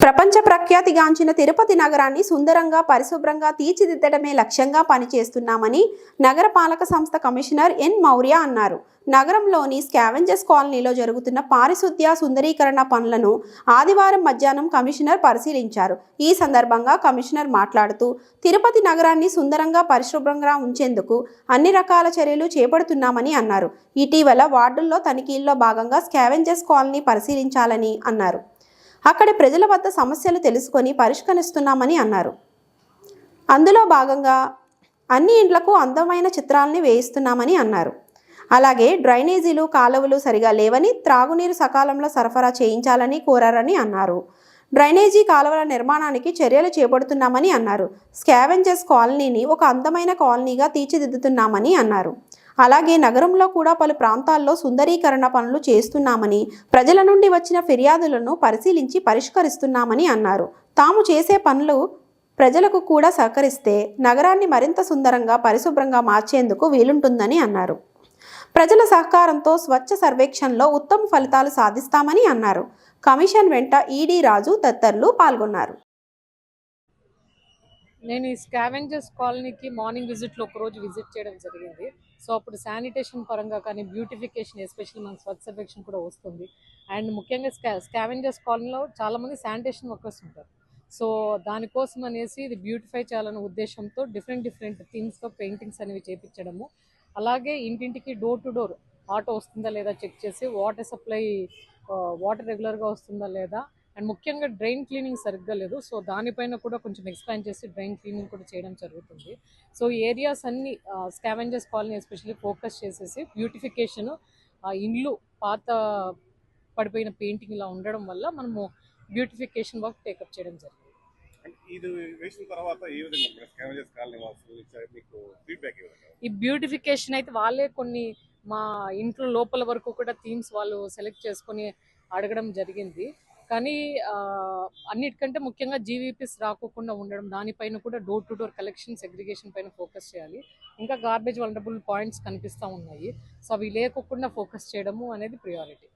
ప్రపంచ ప్రఖ్యాతిగాంచిన తిరుపతి నగరాన్ని సుందరంగా పరిశుభ్రంగా తీర్చిదిద్దడమే లక్ష్యంగా పనిచేస్తున్నామని నగరపాలక సంస్థ కమిషనర్ ఎన్ మౌర్య అన్నారు. నగరంలోని స్కావెంజర్స్ కాలనీలో జరుగుతున్న పారిశుద్ధ్య సుందరీకరణ పనులను ఆదివారం మధ్యాహ్నం కమిషనర్ పరిశీలించారు. ఈ సందర్భంగా కమిషనర్ మాట్లాడుతూ తిరుపతి నగరాన్ని సుందరంగా పరిశుభ్రంగా ఉంచేందుకు అన్ని రకాల చర్యలు చేపడుతున్నామని అన్నారు. ఇటీవల వార్డుల్లో తనిఖీల్లో భాగంగా స్కావెంజర్స్ కాలనీ పరిశీలించాలని అన్నారు. అక్కడి ప్రజల వద్ద సమస్యలు తెలుసుకొని పరిష్కరిస్తున్నామని అన్నారు. అందులో భాగంగా అన్ని ఇండ్లకు అందమైన చిత్రాలని వేయిస్తున్నామని అన్నారు. అలాగే డ్రైనేజీలు కాలువలు సరిగా లేవని, త్రాగునీరు సకాలంలో సరఫరా చేయించాలని కోరారని అన్నారు. డ్రైనేజీ కాలువల నిర్మాణానికి చర్యలు చేపడుతున్నామని అన్నారు. స్కావెంజర్స్ కాలనీని ఒక అందమైన కాలనీగా తీర్చిదిద్దుతున్నామని అన్నారు. అలాగే నగరంలో కూడా పలు ప్రాంతాల్లో సుందరీకరణ పనులు చేస్తున్నామని, ప్రజల నుండి వచ్చిన ఫిర్యాదులను పరిశీలించి పరిష్కరిస్తున్నామని అన్నారు. తాము చేసే పనులు ప్రజలకు కూడా సహకరిస్తే నగరాన్ని మరింత సుందరంగా పరిశుభ్రంగా మార్చేందుకు వీలుంటుందని అన్నారు. ప్రజల సహకారంతో స్వచ్ఛ సర్వేక్షణలో ఉత్తమ ఫలితాలు సాధిస్తామని అన్నారు. కమిషన్ వెంట ఈడీ రాజు తదితరులు పాల్గొన్నారు. నేను ఈ స్కావెంజర్స్ కాలనీకి మార్నింగ్ విజిట్లో ఒకరోజు విజిట్ చేయడం జరిగింది. సో అప్పుడు శానిటేషన్ పరంగా కానీ బ్యూటిఫికేషన్, ఎస్పెషల్లీ మన స్వచ్ఛ సర్వేక్షణ కూడా వస్తుంది. అండ్ ముఖ్యంగా స్కావెంజర్స్ కాలనీలో చాలామంది శానిటేషన్ వర్కర్స్ ఉంటారు. సో దానికోసం అనేసి ఇది బ్యూటిఫై చేయాలనే ఉద్దేశంతో డిఫరెంట్ థీమ్స్తో పెయింటింగ్స్ అనేవి చేయించడము, అలాగే ఇంటింటికి డోర్ టు డోర్ ఆటో వస్తుందా లేదా చెక్ చేసి వాటర్ సప్లై, వాటర్ రెగ్యులర్గా వస్తుందా లేదా, అండ్ ముఖ్యంగా డ్రైన్ క్లీనింగ్ సరిగ్గా లేదు. సో దానిపైన కూడా కొంచెం ఎక్స్పాండ్ చేసి డ్రైన్ క్లీనింగ్ కూడా చేయడం జరుగుతుంది. సో ఏరియాస్ అన్ని స్కావెంజర్స్ కాలనీ ఎస్పెషల్లీ ఫోకస్ చేసేసి బ్యూటిఫికేషను, ఇండ్లు పాత పడిపోయిన పెయింటింగ్ ఇలా ఉండడం వల్ల మనము బ్యూటిఫికేషన్ వర్క్ టేకప్ చేయడం జరిగింది. ఈ బ్యూటిఫికేషన్ అయితే వాళ్ళే కొన్ని మా ఇంట్లో లోపల వరకు కూడా థీమ్స్ వాళ్ళు సెలెక్ట్ చేసుకొని అడగడం జరిగింది. కానీ అన్నిటికంటే ముఖ్యంగా జీవీపీస్ రాకోకుండా ఉండడం, దానిపైన కూడా door to door collection segregation పైన ఫోకస్ చేయాలి. ఇంకా గార్బేజ్ వల్నరబుల్ పాయింట్స్ కనిపిస్తూ ఉన్నాయి. సో అవి లేకోకుండా ఫోకస్ చేయడము అనేది ప్రియారిటీ.